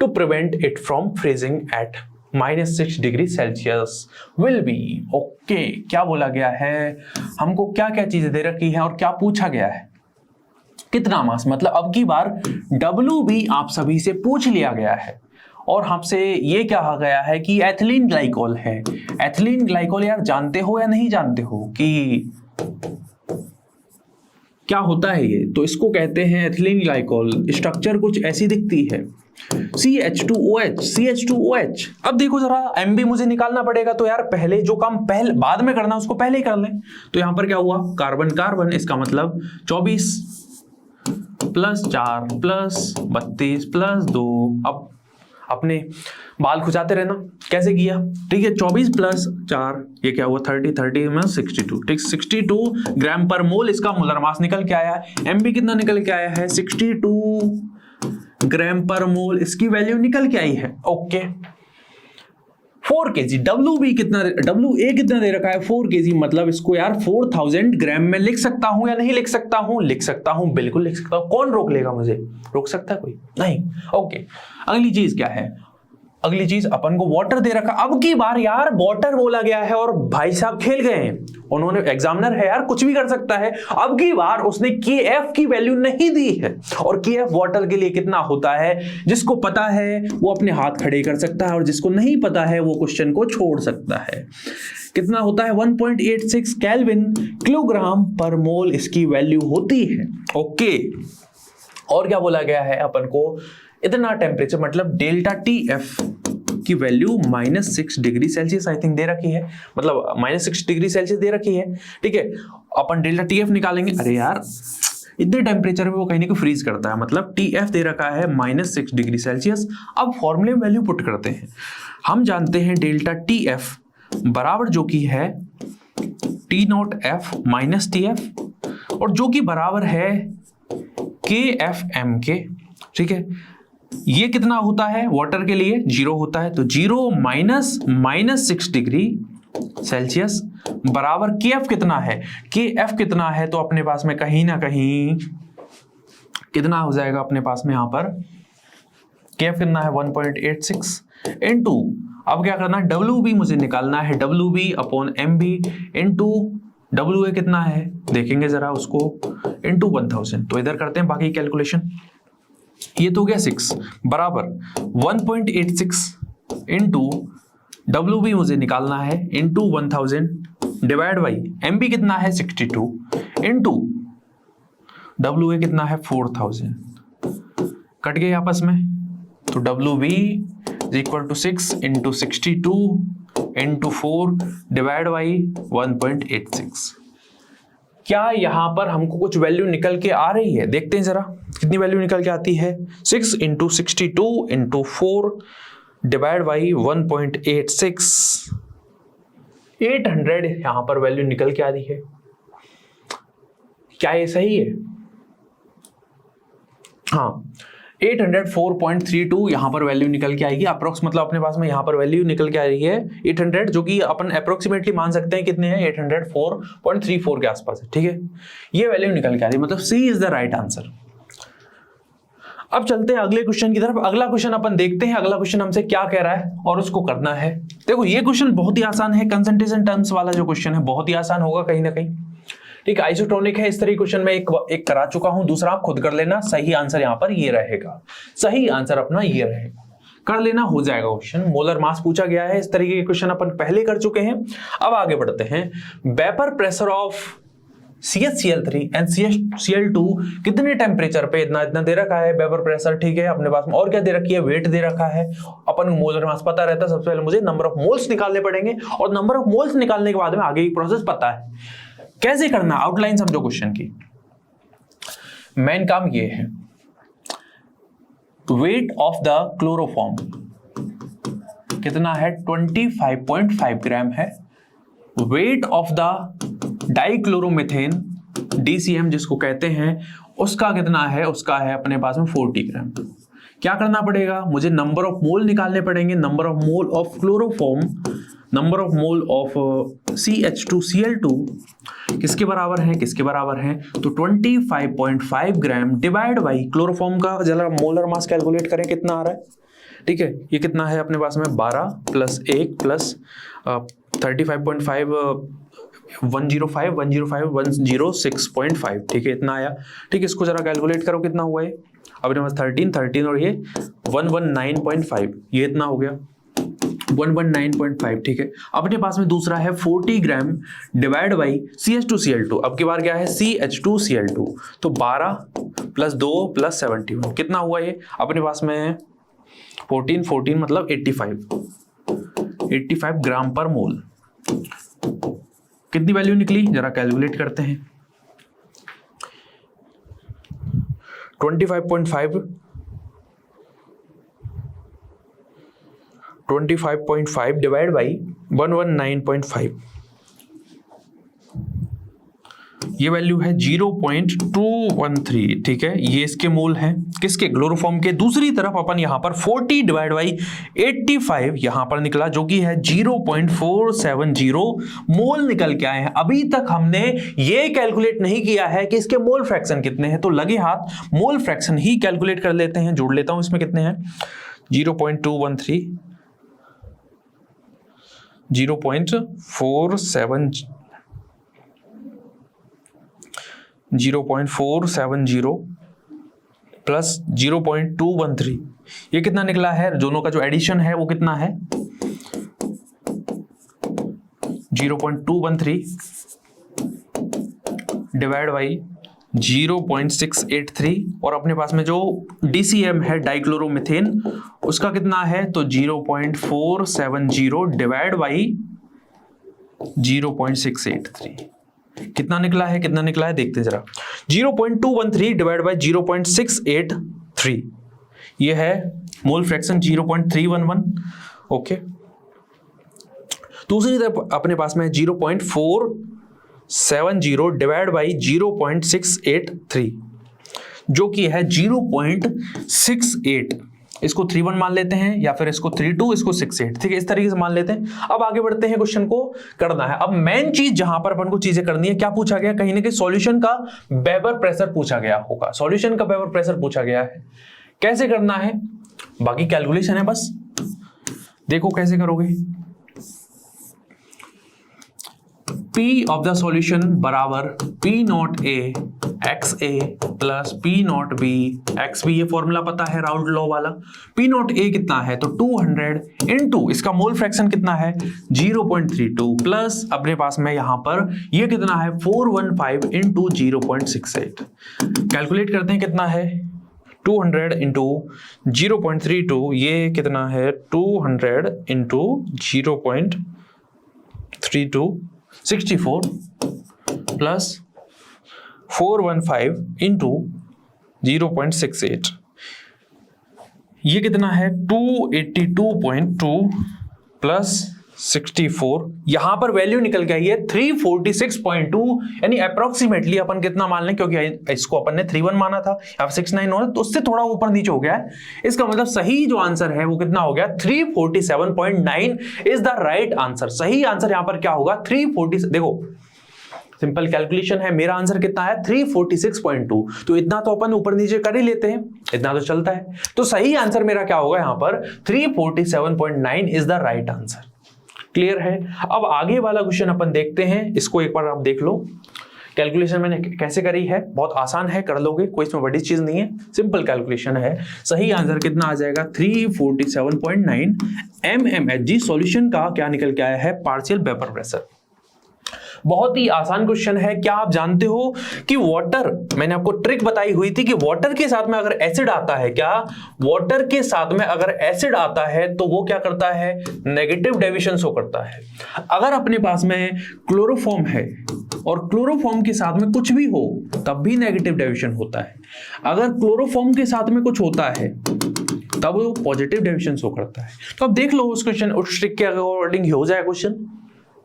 to prevent it from freezing at -6 degree Celsius will be. Okay, क्या बोला गया है, हमको क्या क्या चीजें दे रखी है और क्या पूछा गया है, कितना मास, मतलब अब की बार WB आप सभी से पूछ लिया गया है और हमसे ये कहा गया है कि एथिलीन ग्लाइकोल है। एथिलीन ग्लाइकोल यार जानते हो या नहीं जानते हो कि क्या होता है ये, तो इसको कहते हैं एथिलीन ग्लाइकोल। स्ट्रक्चर कुछ ऐसी दिखती है, CH2OH। अब देखो जरा, MB मुझे निकालना पड़ेगा, तो यार पहले जो काम पहले बाद में करना उसको पहले ही कर लें। तो यहां पर क्या हुआ, कार्बन कार्बन, इसका मतलब 24 प्लस 4 प्लस 32 प्लस 2। अब अपने बाल खुजाते रहना, कैसे किया, ठीक है। 24 प्लस 4 ये क्या हुआ, 30 में 62, ठीक। 62 ग्राम पर मोल इसका मोलर मास निकल के आया है। MB कितना निकल के आया है, 62 ग्राम पर मोल इसकी वैल्यू निकल के आई है। Okay, 4 kg। WA कितना दे रखा है, 4 kg, मतलब इसको यार 4000 ग्राम में लिख सकता हूं या नहीं लिख सकता हूं, लिख सकता हूं, बिल्कुल लिख सकता हूं। कौन रोक लेगा मुझे, रोक सकता है कोई नहीं। ओके, अगली चीज क्या है, अगली चीज अपन को वाटर दे रखा। अब की बार यार वाटर बोला गया है और भाई साहब खेल गए हैं, उन्होंने, एग्जामिनर है यार, कुछ भी कर सकता है। अब की बार उसने KF की वैल्यू नहीं दी है, और KF वाटर के लिए कितना होता है, जिसको पता है वो अपने हाथ खड़े कर सकता है और जिसको नहीं पता है वो क्वेश्चन को छोड़ सकता है। कितना होता है, 1.86 केल्विन किलोग्राम पर मोल इसकी वैल्यू होती है। ओके, और क्या बोला गया है अपन को, इतना टेम्परेचर मतलब डेल्टा TF की value -6 degree Celsius I think they रखी है, मतलब -6 डिग्री सेल्सियस दे रखी है, ठीक है। अपन डेल्टा TF निकालेंगे, अरे यार इतने टेम्परेचर में वो कहीं ना कहीं फ्रीज करता है, मतलब TF दे रखा है -6 डिग्री सेल्सियस। अब फॉर्मूले में वैल्यू पुट करते हैं, हम जानते हैं डेल्टा TF बराबर जो कि है T0F माइनस TF, और जो कि बराबर है KFM के, ठीक है। ये कितना होता है, वाटर के लिए 0 होता है, तो 0 माइनस 6 डिग्री सेल्सियस बराबर KF कितना है, KF कितना है, तो अपने पास में कहीं ना कहीं कितना हो जाएगा अपने पास में, यहां पर KF कितना है 1.86 इनटू, अब क्या करना है, WB मुझे निकालना है, WB upon MB into WA कितना है देखेंगे जरा उसको, इनटू 1000। तो इधर करते हैं बाकी कैलकुलेशन। ये तो हो गया 6 बराबर 1.86 इनटू WB मुझे निकालना है इनटू 1000 डिवाइड बाई MB कितना है 62 इनटू WA कितना है 4000, कट गए आपस में। तो WB is equal to 6 into 62 into 4 divide by 1.86। क्या यहां पर हमको कुछ वैल्यू निकल के आ रही है? देखते हैं जरा कितनी वैल्यू निकल के आती है। 6 इंटू 62 इंटू 4 डिवाइड बाई 1.86, 800 यहां पर वैल्यू निकल के आ रही है। क्या ये सही है? हाँ, 804.32 यहां पर वैल्यू निकल के आएगी अप्रोक्स, मतलब अपने पास में यहां पर वैल्यू निकल के आ रही है 800, जो कि अपन अप्रोक्सीमेटली मान सकते हैं कितने हैं, 804.34 के आसपास है। ठीक है, ये वैल्यू निकल के आ रही है, मतलब सी इज द राइट आंसर। अब चलते हैं अगले क्वेश्चन की तरफ। अगला क्वेश्चन अपन देखते हैं, अगला क्वेश्चन हमसे क्या कह रहा है और उसको करना है। देखो ये क्वेश्चन बहुत ही आसान है, कंसंट्रेशन टर्म्स वाला जो क्वेश्चन है बहुत ही आसान होगा कहीं ना कहीं। ठीक है, आइसोटोनिक है, इस तरह क्वेश्चन में एक करा चुका हूं, दूसरा आप खुद कर लेना। सही आंसर यहां पर ये रहेगा, सही आंसर अपना ये रहेगा, कर लेना, हो जाएगा क्वेश्चन। मोलर मास पूछा गया है, इस तरीके के क्वेश्चन अपन पहले कर चुके हैं। अब आगे बढ़ते हैं। Vapour pressure of CH-Cl3 and CH-Cl2 कितने टेम्परेचर पे इतना इतना दे रखा है वेपर प्रेशर। ठीक है, अपने पास में और क्या दे रखी है, वेट दे रखा है। अपन को मोलर मास पता रहता है, सबसे पहले मुझे नंबर ऑफ मोल्स निकालने पड़ेंगे, और नंबर ऑफ मोल्स निकालने के बाद में आगे की प्रोसेस पता है कैसे करना। आउटलाइन समझो क्वेश्चन की। मेन काम ये है, वेट ऑफ द क्लोरोफॉर्म कितना है, 25.5 ग्राम है। Weight of the dichloromethane DCM जिसको कहते हैं, उसका कितना है, उसका है अपने पास में 40 ग्राम। क्या करना पड़ेगा, मुझे नंबर ऑफ मोल निकालने पड़ेंगे। Number of mole of chloroform, number of mole of CH2Cl2 किसके बराबर है, किसके बराबर है, तो 25.5 ग्राम डिवाइड बाई क्लोरोफॉर्म का जरा मोलर मास कैलकुलेट करें कितना आ रहा है। ठीक है, ये कितना है अपने पास में, 12 प्लस 1 प्लस 35.5 106.5। ठीक है, इतना आया। ठीक है, इसको जरा कैलकुलेट करो कितना हुआ है। अपने पास 13 और ये 119.5, ये इतना हो गया 119.5। ठीक है, अपने पास में दूसरा है 40 ग्राम डिवाइड बाई CH2Cl2। अब की बार क्या है, CH2Cl2, तो 12 प्लस 2 प्लस 71 कितना हुआ ये अपने पास में 14 मतलब 85 ग्राम पर मोल। कितनी वैल्यू निकली जरा कैलकुलेट करते हैं। 25.5 डिवाइड बाई 119.5, ये वैल्यू है 0.213। ठीक है, ये इसके मोल हैं, किसके, क्लोरोफॉर्म के। दूसरी तरफ अपन यहां पर 40 डिवाइड बाई 85 यहां पर निकला, जो कि है 0.470 मोल निकल के आए हैं। अभी तक हमने ये कैलकुलेट नहीं किया है कि इसके मोल फ्रैक्शन कितने हैं, तो लगे हाथ मोल फ्रैक्शन ही कैलकुलेट कर लेते हैं। जोड़ लेता हूं इसमें कितने हैं, 0.213 0.470 प्लस 0.213, ये कितना निकला है, दोनों का जो एडिशन है वो कितना है 0.213 डिवाइड बाई 0.683, और अपने पास में जो DCM है डाइक्लोरोमीथेन, उसका कितना है, तो 0.470 डिवाइड बाई 0.683 कितना निकला है, कितना निकला है देखते जरा। 0.213 डिवाइड बाई 0.683, ये है मोल फ्रैक्शन 0.311। ओके, दूसरी तरफ अपने पास में 0.470 डिवाइड बाई 0.683, जो कि है 0.68। इसको 31 मान लेते हैं, या फिर इसको 32, इसको 68। ठीक है, इस तरीके से मान लेते हैं। अब आगे बढ़ते हैं, क्वेश्चन को करना है। अब मेन चीज जहां पर अपन को चीजें करनी है, क्या पूछा गया, कहीं ना कहीं सॉल्यूशन का वेपर प्रेशर पूछा गया होगा। सॉल्यूशन का वेपर प्रेशर पूछा गया है, कैसे करना है, बाकी कैलकुलेशन है, बस देखो कैसे करोगे। P ऑफ द सॉल्यूशन बराबर P0A XA plus P0B XB, ये फॉर्मूला पता है राउल्ट लॉ वाला। P0A कितना है, तो 200 इनटू इसका मोल फ्रैक्शन कितना है 0.32 प्लस अपने पास में यहां पर ये कितना है 415 इंटू 0.68। कैलकुलेट करते हैं कितना है, 200 इंटू 0.32, ये कितना है 200 इंटू 0.32 64 प्लस 415 इंटू 0.68, ये कितना है 282.2 प्लस 64, यहां पर वैल्यू निकल के आई है 346.2, यानी अप्रोक्सीमेटली अपन कितना मान लें, क्योंकि इसको अपन ने 31 माना था, अब 69 हो, तो उससे थोड़ा ऊपर नीचे हो गया है। इसका मतलब सही जो आंसर है वो कितना हो गया 347.9 इज द राइट आंसर। सही आंसर यहां पर क्या होगा 340, देखो सिंपल कैलकुलेशन है, मेरा आंसर कितना है 346.2, तो इतना तो अपन ऊपर नीचे कर ही लेते हैं, इतना तो चलता है, तो सही आंसर मेरा क्या होगा यहां पर 347.9 is the right answer. Clear है। अब आगे वाला क्वेश्चन अपन देखते हैं, इसको एक बार आप देख लो, कैलकुलेशन मैंने कैसे करी है, बहुत आसान है, कर लोगे, कोई इसमें बड़ी चीज नहीं है, सिंपल कैलकुलेशन है। सही आंसर कितना आ जाएगा 347.9 mmHg। सॉल्यूशन का क्या निकल के आया है पार्शियल वेपर प्रेशर। बहुत ही आसान क्वेश्चन है। क्या आप जानते हो कि वाटर, मैंने आपको ट्रिक बताई हुई थी कि वाटर के साथ में अगर एसिड आता है, क्या वाटर के साथ में अगर एसिड आता है तो वो क्या करता है नेगेटिव डेविएशन शो करता है। अगर अपने पास में क्लोरोफॉर्म है और क्लोरोफॉर्म के साथ में कुछ भी हो तब भी नेगेटिव डेविएशन होता है। अगर क्लोरोफॉर्म के साथ में कुछ होता है तब वो पॉजिटिव डेविएशन शो करता है। तो अब देख लो उस क्वेश्चन, उस ट्रिक के अकॉर्डिंग हो जाए question.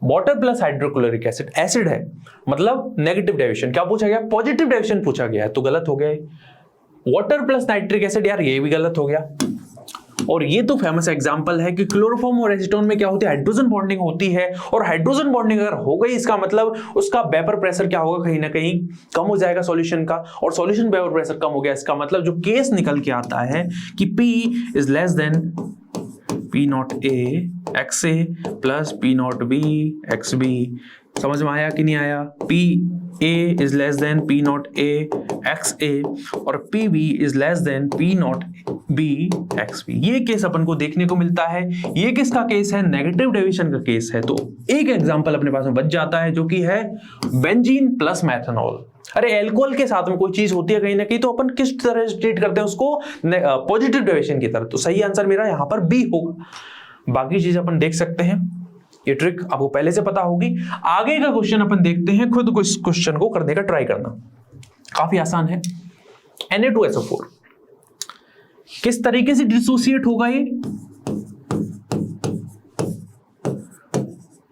Water plus hydrochloric acid, acid है मतलब नेगेटिव डेविएशन, क्या पूछा गया पॉजिटिव डेविएशन पूछा गया है, तो गलत हो गया। वाटर प्लस नाइट्रिक एसिड, यार ये भी गलत हो गया। और ये तो फेमस एग्जांपल है कि क्लोरोफॉर्म और एसीटोन में क्या होती है हाइड्रोजन बॉन्डिंग होती है, और हाइड्रोजन बॉन्डिंग अगर हो गई इसका मतलब उसका वेपर प्रेशर क्या होगा कहीं ना कहीं कम हो जाएगा सॉल्यूशन का, और सॉल्यूशन वेपर प्रेशर कम हो गया, इसका मतलब जो केस निकल के आता है कि P is less than P not A XA plus P not B XB। समझ में आया कि नहीं आया? P A is less than P not A XA और PB is less than P not B XB। ये केस अपन को देखने को मिलता है। ये किसका केस है? नेगेटिव डेविएशन का केस है। तो एक एग्जांपल अपने पास में बच जाता है जो कि है बेंजीन प्लस मेथनॉल। अरे एल्कोहल के साथ में कोई चीज होती है कहीं ना कहीं तो अपन किस तरह से ट्रीट करते हैं उसको पॉजिटिव डेविएशन की तरह। तो सही आंसर मेरा यहां पर बी होगा। बाकी चीज अपन देख सकते हैं, ये ट्रिक आपको पहले से पता होगी। आगे का क्वेश्चन अपन देखते हैं, खुद को इस क्वेश्चन को करने का ट्राई करना, काफी आसान है। Na2SO4 किस तरीके से डिसोसिएट होगा? ये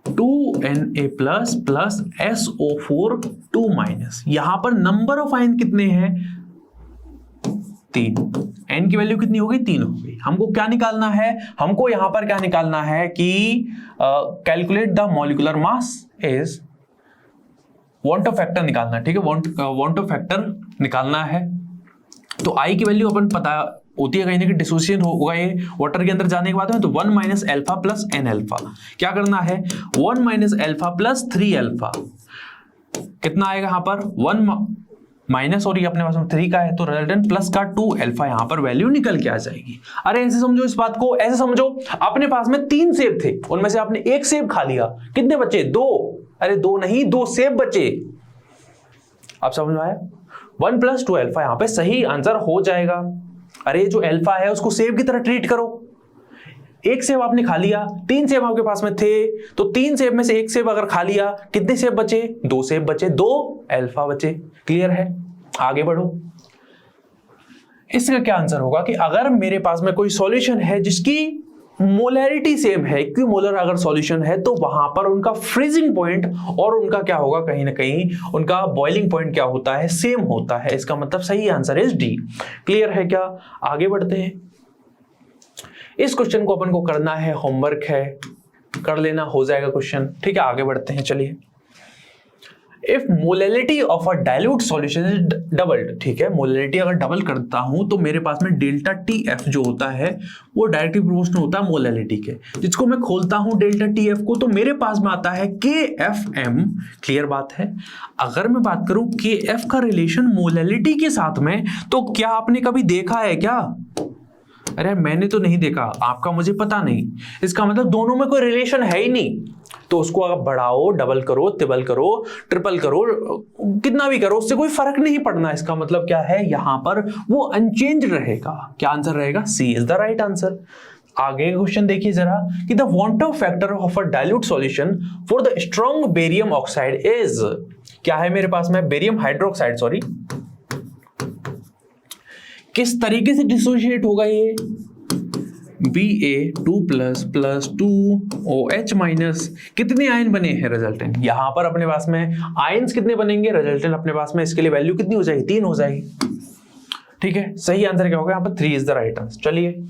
2Na plus plus SO4 2 minus. यहां पर नंबर ऑफ आयन कितने हैं? 3। n की वैल्यू कितनी हो गई? 3 हो गई। हमको क्या निकालना है? हमको यहां पर क्या निकालना है कि calculate the molecular mass is want of factor निकालना है। ठीक है, वांट ऑफ फैक्टर निकालना है। तो I की वैल्यू अपन पता होती है कहीं ना कहीं डिसोसिएशन होगा ये वाटर के अंदर जाने के बाद में, तो 1 minus alpha plus n alpha. क्या करना है? 1 माइनस एल्फा प्लस 3 एल्फा कितना आएगा यहाँ पर? 1 माइनस और ये अपने पास में 3 का है तो रिजल्टेंट प्लस का 2 एल्फा यहाँ पर वैल्यू निकल के आ जाएगी। अरे ऐसे समझो इस बात को, ऐसे समझो अपने पास में 3 सेब थे, उनमें से आपने 1 सेब खा लिया, कितने बचे? 2। अरे 2 नहीं, 2 सेब बचे। आप समझ में आया? 1 प्लस 2 एल्फा यहाँ पे सही आंसर हो जाएगा। अरे जो एल्फा है उसको सेब की तरह ट्रीट करो। 1 सेब आपने खा लिया, 3 सेब आपके पास में थे, तो 3 सेब में से 1 सेब अगर खा लिया, कितने सेब बचे? 2 सेब बचे, 2 एल्फा बचे। क्लियर है? आगे बढ़ो। इसका क्या आंसर होगा कि अगर मेरे पास में कोई सॉल्यूशन है जिसकी मोलैरिटी सेम है, इक्विमोलर अगर सॉल्यूशन है, तो वहां पर उनका फ्रीजिंग पॉइंट और उनका क्या होगा कहीं ना कहीं उनका बॉइलिंग पॉइंट क्या होता है? सेम होता है। इसका मतलब सही आंसर इज डी। क्लियर है क्या? आगे बढ़ते हैं। इस क्वेश्चन को अपन को करना है, होमवर्क है, कर लेना, हो जाएगा क्वेश्चन। ठीक है, आगे बढ़ते हैं। चलिए, if molality of a dilute solution is doubled, ठीक है, मोलैलिटी अगर डबल करता हूं तो मेरे पास में डेल्टा TF जो होता है वो डायरेक्टली प्रोपोर्शनल होता है मोलैलिटी के। जिसको मैं खोलता हूं डेल्टा TF को तो मेरे पास में आता है KFM। क्लियर बात है? अगर मैं बात करूं KF का रिलेशन मोलैलिटी के साथ में, तो क्या आपने कभी देखा है क्या? अरे मैंने तो नहीं देखा, आपका मुझे पता नहीं। इसका मतलब दोनों में कोई रिलेशन है ही नहीं। तो उसको अगर बढ़ाओ, डबल करो, ट्रिपल करो, ट्रिपल करो, कितना भी करो, उससे कोई फर्क नहीं पड़ना। इसका मतलब क्या है? यहां पर वो अनचेंज रहेगा। क्या आंसर रहेगा? सी इज द राइट आंसर। आगे क्वेश्चन देखिए जरा कि the want of factor of a dilute solution for the strong barium oxide is. क्या है मेरे पास में, बेरियम हाइड्रोक्साइड, सॉरी, किस तरीके से डिसोशिएट होगा ये, Ba2+ 2OH-, कितने आयन बने हैं रिजल्टेंट, यहां पर अपने पास में आयन्स कितने बनेंगे रिजल्टेंट अपने पास में, इसके लिए वैल्यू कितनी हो जाएगी, 3 हो जाएगी। ठीक है, सही आंसर क्या होगा यहाँ पर, 3 इज द राइट आंसर। चलिए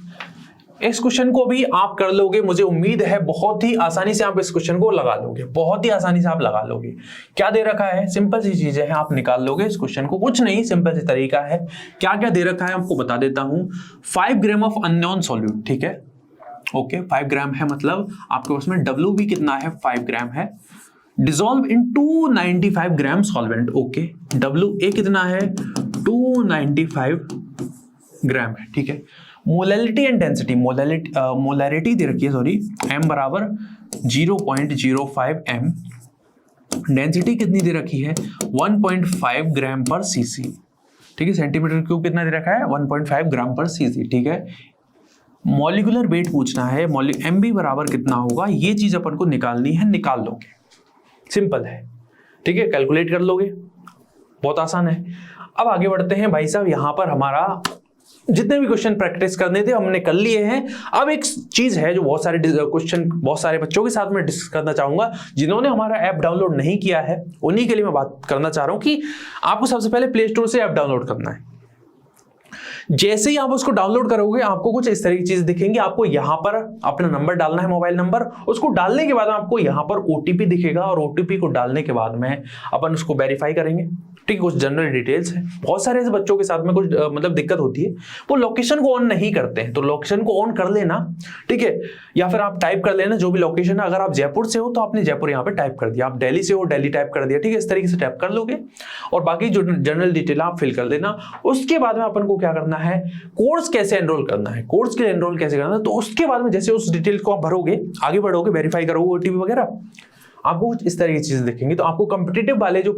इस क्वेश्चन को भी आप कर लोगे, मुझे उम्मीद है बहुत ही आसानी से आप इस क्वेश्चन को लगा लोगे, बहुत ही आसानी से आप लगा लोगे। क्या दे रखा है, सिंपल सी चीजें हैं, आप निकाल लोगे इस क्वेश्चन को, कुछ नहीं, सिंपल सी तरीका है। क्या क्या दे रखा है आपको बता देता हूं। 5 ग्राम ऑफ अननोन सॉल्यूट, ठीक है, ओके 5 ग्राम है, मतलब आपके पास में W भी कितना है, 5 ग्राम है, dissolve in 295 gram solvent, okay, WA कितना है, 295 ग्राम है, ठीक है। मोलैलिटी एंड डेंसिटी, मोलैरिटी दे रखी है, सॉरी, M बराबर 0.05 m, डेंसिटी कितनी दे रखी है, 1.5 ग्राम पर cc, ठीक है, सेंटीमीटर क्यूब कितना दे रखा है, 1.5 ग्राम पर cc, ठीक है। मॉलिक्यूलर वेट पूछना है, MB बराबर कितना होगा, ये चीज अपन को निकालनी है, निकाल लोगे, सिंपल है, ठीक है, कैलकुलेट कर लोगे, बहुत आसान है। अब आगे बढ़ते हैं भाई साहब, यहां पर हमारा जितने भी क्वेश्चन प्रैक्टिस करने थे हमने कर लिए हैं। अब एक चीज है जो बहुत सारे क्वेश्चन बहुत सारे बच्चों के साथ में डिस्कस करना चाहूंगा, जिन्होंने हमारा ऐप डाउनलोड नहीं किया है, उन्हीं के लिए मैं बात करना चाह रहा हूं कि आपको सबसे पहले प्ले स्टोर से ऐप डाउनलोड करना है। जैसे ही आप उसको डाउनलोड करोगे आपको कुछ इस तरह की चीज दिखेंगी, आपको यहां पर अपना नंबर डालना है, मोबाइल नंबर, उसको डालने के बाद आपको यहां पर OTP दिखेगा, और OTP को डालने के बाद में अपन उसको वेरीफाई करेंगे, ठीक, कुछ जनरल डिटेल्स है। बहुत सारे ऐसे बच्चों के साथ में कुछ मतलब दिक्कत होती है, वो लोकेशन को ऑन नहीं करते हैं, तो लोकेशन को ऑन कर लेना, ठीक है, या फिर आप टाइप कर लेना जो भी लोकेशन है। अगर आप जयपुर से हो तो आपने जयपुर यहाँ पे टाइप कर दिया, आप दिल्ली से हो दिल्ली टाइप कर दिया, ठीक है, इस तरीके से टाइप कर लोगे, और बाकी जो जनरल डिटेल आप फिल कर देना। उसके बाद में अपन को क्या करना है, कोर्स कैसे एनरोल करना है, कोर्स के लिए एनरोल कैसे करना है, तो उसके बाद में जैसे उस डिटेल को आप भरोगे, आगे बढ़ोगे, वेरीफाई करोगे OTP वगैरह, आपको कुछ इस तरह की चीजें दिखेंगी। तो आपको कॉम्पिटिटिव वाले जो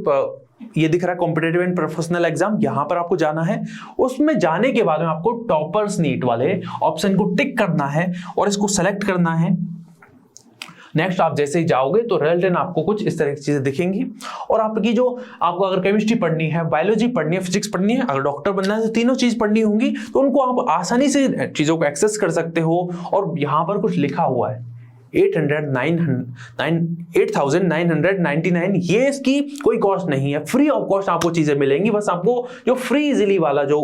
ये दिख रहा है कॉम्पिटिटिव एंड प्रोफेशनल एग्जाम, यहां पर आपको जाना है, उसमें जाने के बाद में आपको टॉपर्स नीट वाले ऑप्शन को टिक करना है और इसको सेलेक्ट करना है। नेक्स्ट आप जैसे ही जाओगे तो रिजल्ट आपको कुछ इस तरह की चीजें दिखेंगी, और आपकी जो आपको अगर केमिस्ट्री पढ़नी है, बायोलॉजी पढ़नी है, फिजिक्स पढ़नी है, अगर डॉक्टर बनना है तो तीनों चीज पढ़नी होंगी, तो उनको आप आसानी से चीजों को एक्सेस कर सकते हो। और यहां पर कुछ लिखा हुआ है 8,999, ये इसकी कोई कॉस्ट नहीं है, फ्री ऑफ कॉस्ट आपको चीजें मिलेंगी। बस आपको जो फ्री इजीली वाला जो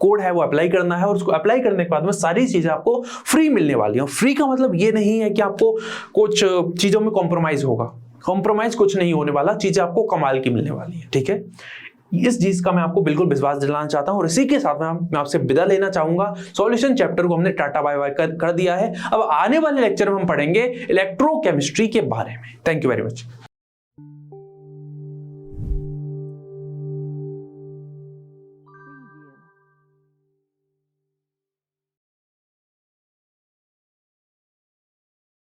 कोड है वो अप्लाई करना है, और उसको अप्लाई करने के बाद में सारी चीजें आपको फ्री मिलने वाली हैं। फ्री का मतलब ये नहीं है कि आपको कुछ चीजों में कॉम्प्रोमाइज होगा, कॉम्प्रोमाइज कुछ नहीं होने वाला, चीजें आपको कमाल की मिलने वाली है, ठीक है। इस चीज का मैं आपको बिल्कुल विश्वास दिलाना चाहता हूं, और इसी के साथ मैं आपसे विदा लेना चाहूंगा। सॉल्यूशन चैप्टर को हमने टाटा बाय बाय कर दिया है। अब आने वाले लेक्चर में हम पढ़ेंगे इलेक्ट्रोकेमिस्ट्री के बारे में। Thank you very much.